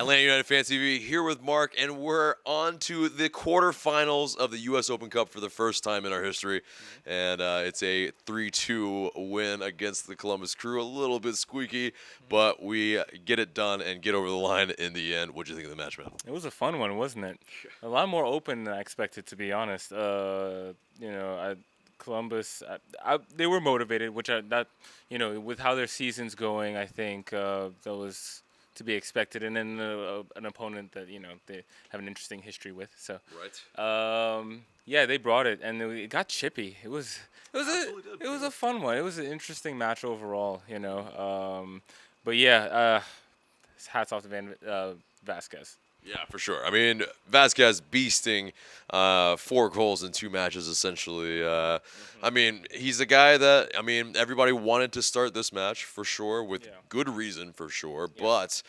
Atlanta United Fan TV here with Mark, and we're on to the quarterfinals of the U.S. Open Cup for the first time in our history. And it's a 3-2 win against the Columbus Crew. A little bit squeaky, but we get it done and get over the line in the end. What do you think of the match, man? It was a fun one, wasn't it? A lot more open than I expected, to be honest. Columbus, they were motivated, with how their season's going, I think that was to be expected. And then an opponent that they have an interesting history with. So, Right. they brought it, and it got chippy. It was a fun one. It was an interesting match overall, But hats off to Vazquez. Yeah, for sure. I mean, Vazquez beasting 4 goals in 2 matches, essentially. I mean, he's a guy that, everybody wanted to start this match for sure, with good reason for sure. Yeah. But,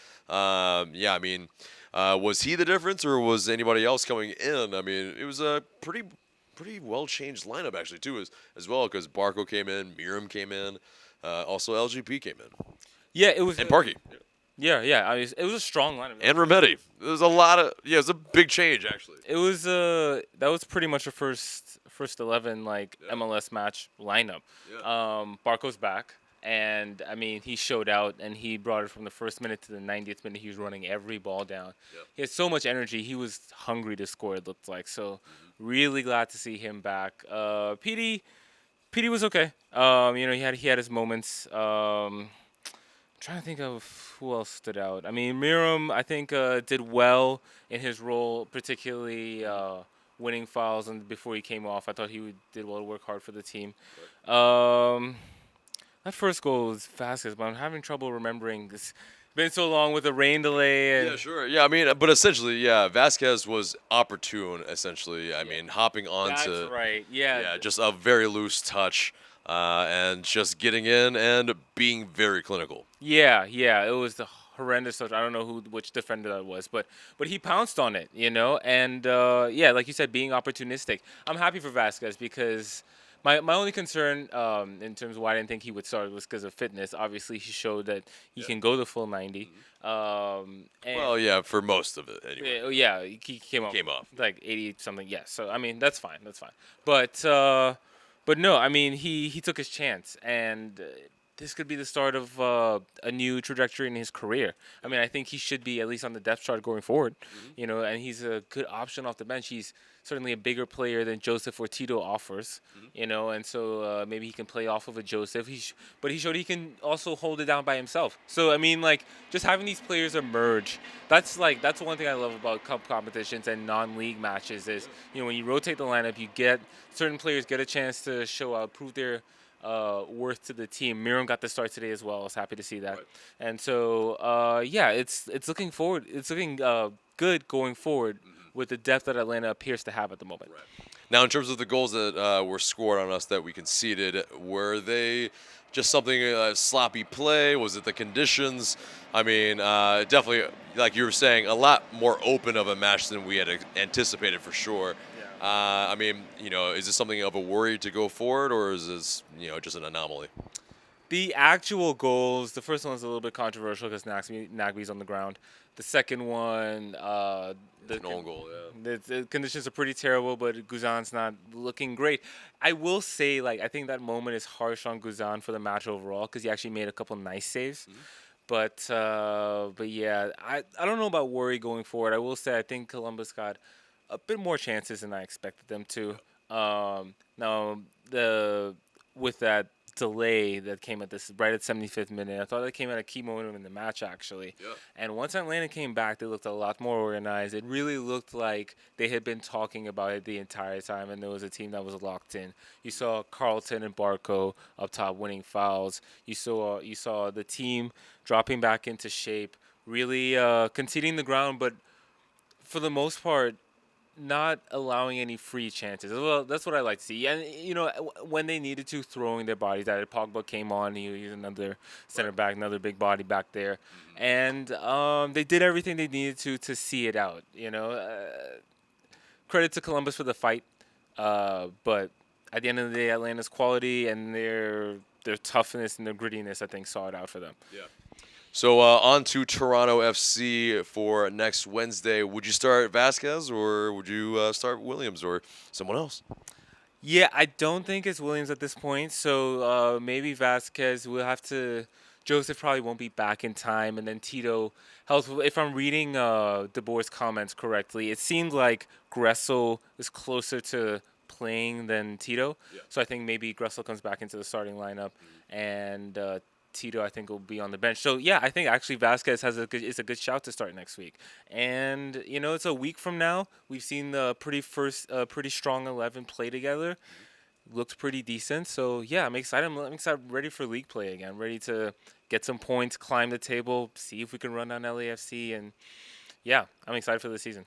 was he the difference, or was anybody else coming in? I mean, it was a pretty well-changed lineup, actually, too, as well, because Barco came in, Miram came in, also LGP came in. Yeah, it was. And Parkey. Yeah. It was a strong lineup. And Remedi. There was a lot of it was a big change actually. It was that was pretty much a first 11 MLS match lineup. Yeah. Barco's back, and he showed out, and he brought it from the first minute to the 90th minute. He was running every ball down. Yeah. He had so much energy. He was hungry to score, it looked like. So really glad to see him back. PD was okay. He had his moments. Trying to think of who else stood out. Miram, I think, did well in his role, particularly winning fouls and before he came off. I thought he did well to work hard for the team. That first goal was Vazquez, but I'm having trouble remembering. It's been so long with the rain delay. Yeah, sure. Yeah, but essentially, Vazquez was opportune, essentially. Hopping onto. That's right. Yeah. Yeah, just a very loose touch. And just getting in and being very clinical. Yeah, it was the horrendous touch. I don't know which defender that was, but he pounced on it, and like you said, being opportunistic. I'm happy for Vazquez because my only concern in terms of why I didn't think he would start was because of fitness. Obviously, he showed that he can go the full 90. For most of it anyway. Yeah, he came off like 80 something. Yeah, so that's fine. But no, he took his chance, and this could be the start of a new trajectory in his career. I think he should be at least on the depth chart going forward, and he's a good option off the bench. He's certainly a bigger player than Joseph or Tito offers, and so maybe he can play off of a Joseph. But he showed he can also hold it down by himself. So, just having these players emerge, that's one thing I love about cup competitions and non-league matches is, when you rotate the lineup, you get certain players get a chance to show out, prove their worth to the team. Miram got the start today as well. I was happy to see that. Right. And so, it's looking forward. It's looking good going forward with the depth that Atlanta appears to have at the moment. Right. Now, in terms of the goals that were scored on us that we conceded, were they just something sloppy play? Was it the conditions? Definitely, like you were saying, a lot more open of a match than we had anticipated for sure. Is this something of a worry to go forward, or is this, just an anomaly? The actual goals, the first one's a little bit controversial because Nagbe's on the ground. The second one, an own goal, yeah. The conditions are pretty terrible, but Guzan's not looking great. I will say, I think that moment is harsh on Guzan for the match overall because he actually made a couple nice saves. But yeah, I don't know about worry going forward. I will say I think Columbus got a bit more chances than I expected them to. Now, with that delay that came at right at 75th minute, I thought that came at a key moment in the match, actually. Yeah. And once Atlanta came back, they looked a lot more organized. It really looked like they had been talking about it the entire time, and there was a team that was locked in. You saw Carlton and Barco up top winning fouls. You saw the team dropping back into shape, really conceding the ground, but for the most part, not allowing any free chances. Well, that's what I like to see. And, when they needed to, throwing their bodies at it. Pogba came on. He was another center back, another big body back there. And they did everything they needed to see it out. Credit to Columbus for the fight. But at the end of the day, Atlanta's quality and their toughness and their grittiness, I think, saw it out for them. Yeah. So on to Toronto FC for next Wednesday. Would you start Vasquez or would you start Williams or someone else? Yeah, I don't think it's Williams at this point. So maybe Vasquez. We'll have to. Joseph probably won't be back in time, and then Tito helps. If I'm reading De Boer's comments correctly, it seemed like Gressel is closer to playing than Tito. Yeah. So I think maybe Gressel comes back into the starting lineup, and Tito I think will be on the bench. So yeah, I think actually Vasquez is a good shout to start next week. And it's a week from now. We've seen the pretty strong 11 play together. Looked pretty decent. So yeah, I'm excited. I'm excited, ready for league play again. Ready to get some points, climb the table, see if we can run down LAFC, and yeah, I'm excited for the season.